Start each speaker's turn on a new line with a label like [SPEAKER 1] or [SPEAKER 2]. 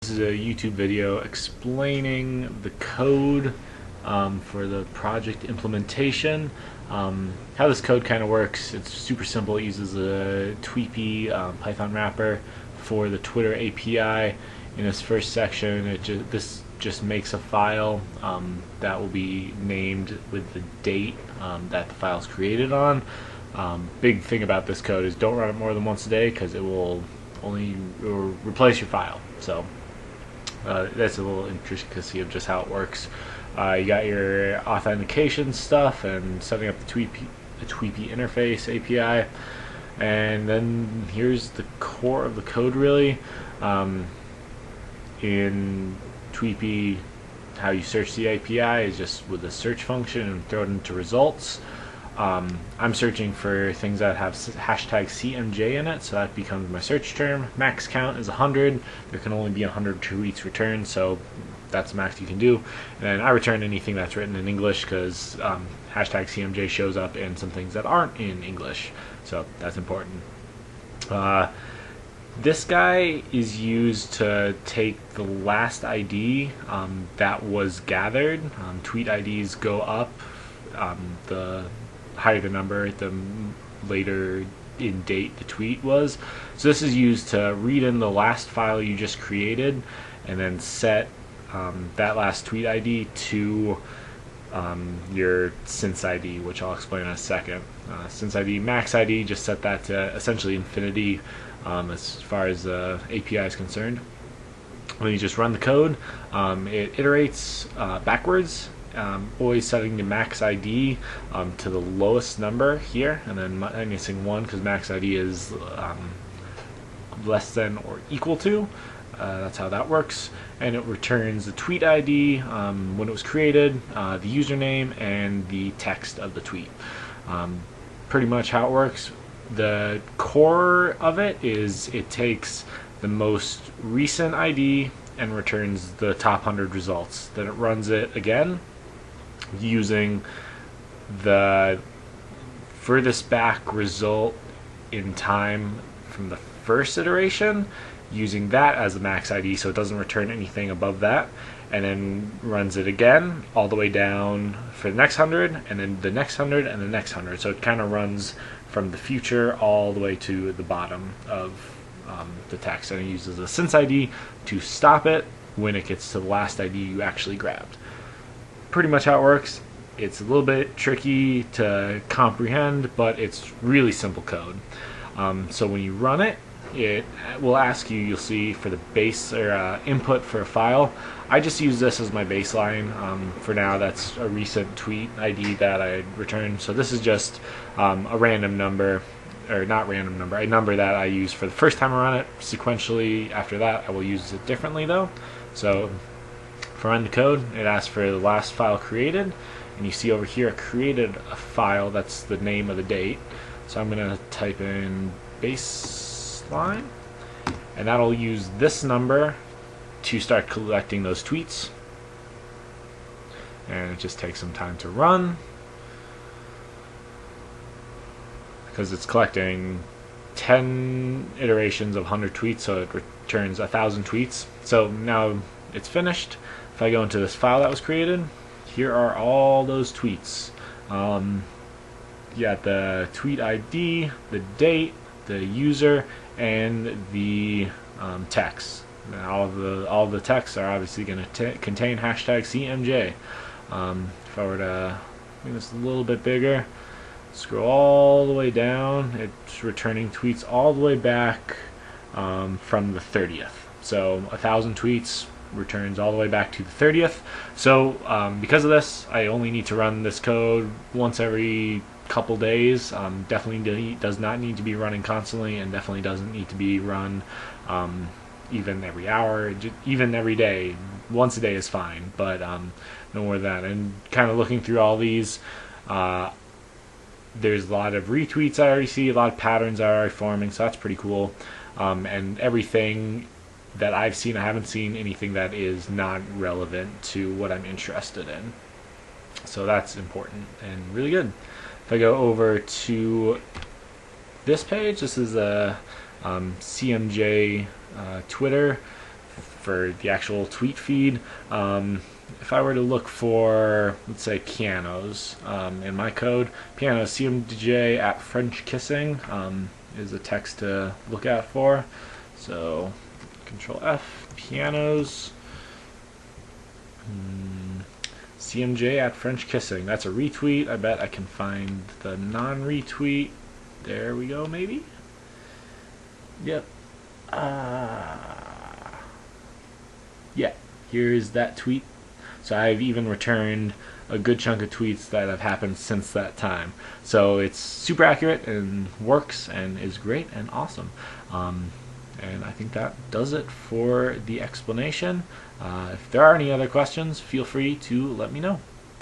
[SPEAKER 1] This is a YouTube video explaining the code for the project implementation. How this code kind of works, it's super simple. It uses a Tweepy Python wrapper for the Twitter API. In this first section, this just makes a file that will be named with the date that the file is created on. Big thing about this code is don't run it more than once a day, because it will replace your file. So that's a little intricacy of just how it works. You got your authentication stuff and setting up the Tweepy interface API, and then here's the core of the code really. In Tweepy, how you search the API is just with a search function and throw it into results. I'm searching for things that have hashtag CMJ in it, so that becomes my search term. Max count is 100. There can only be 100 tweets returned, so that's the max you can do. And then I return anything that's written in English, because hashtag CMJ shows up in some things that aren't in English, so that's important. This guy is used to take the last ID that was gathered. Tweet IDs go up. The higher the number, the later in date the tweet was. So this is used to read in the last file you just created and then set that last tweet ID to your since ID, which I'll explain in a second. Since ID, max ID, just set that to essentially infinity as far as the API is concerned. When you just run the code, it iterates backwards, always setting the max ID to the lowest number here, and then minusing 1 because max ID is less than or equal to. That's how that works. And it returns the tweet ID when it was created, the username, and the text of the tweet. Pretty much how it works. The core of it is it takes the most recent ID and returns the top 100 results. Then it runs it again using the furthest back result in time from the first iteration, using that as the max ID, so it doesn't return anything above that, and then runs it again all the way down for the next 100, and then the next 100, and the next 100. So it kind of runs from the future all the way to the bottom of the text, and it uses a since ID to stop it when it gets to the last ID you actually grabbed. Pretty much how it works. It's a little bit tricky to comprehend, but it's really simple code. So when you run it, it will ask you, you'll see for the base or input for a file. I just use this as my baseline. For now, that's a recent tweet ID that I returned. So this is just a random number, or not random number, a number that I use for the first time I run it. Sequentially, after that, I will use it differently though. So if I run the code, it asks for the last file created, and you see over here I created a file that's the name of the date. So I'm going to type in baseline, and that'll use this number to start collecting those tweets, and it just takes some time to run because it's collecting 10 iterations of 100 tweets, so it returns 1,000 tweets. So now it's finished. If I go into this file that was created, here are all those tweets. You got the tweet ID, the date, the user, and the text. Now all of the texts are obviously going to contain hashtag CMJ. If I were to make this a little bit bigger, scroll all the way down, it's returning tweets all the way back from the 30th. So 1,000 tweets returns all the way back to the 30th. So because of this, I only need to run this code once every couple days. Definitely does not need to be running constantly, and definitely doesn't need to be run even every hour, even every day. Once a day is fine, but no more than that. And kind of looking through all these, there's a lot of retweets I already see, a lot of patterns are already forming, so that's pretty cool. And everything that I've seen, I haven't seen anything that is not relevant to what I'm interested in. So that's important and really good. If I go over to this page, this is a CMJ Twitter for the actual tweet feed, if I were to look for, let's say, pianos in my code, pianos CMJ at French kissing is a text to look out for. So Control F, pianos, CMJ at French kissing. That's a retweet. I bet I can find the non-retweet. There we go, maybe? Yep. Yeah, here's that tweet. So I've even returned a good chunk of tweets that have happened since that time. So it's super accurate and works and is great and awesome. And I think that does it for the explanation. If there are any other questions, feel free to let me know.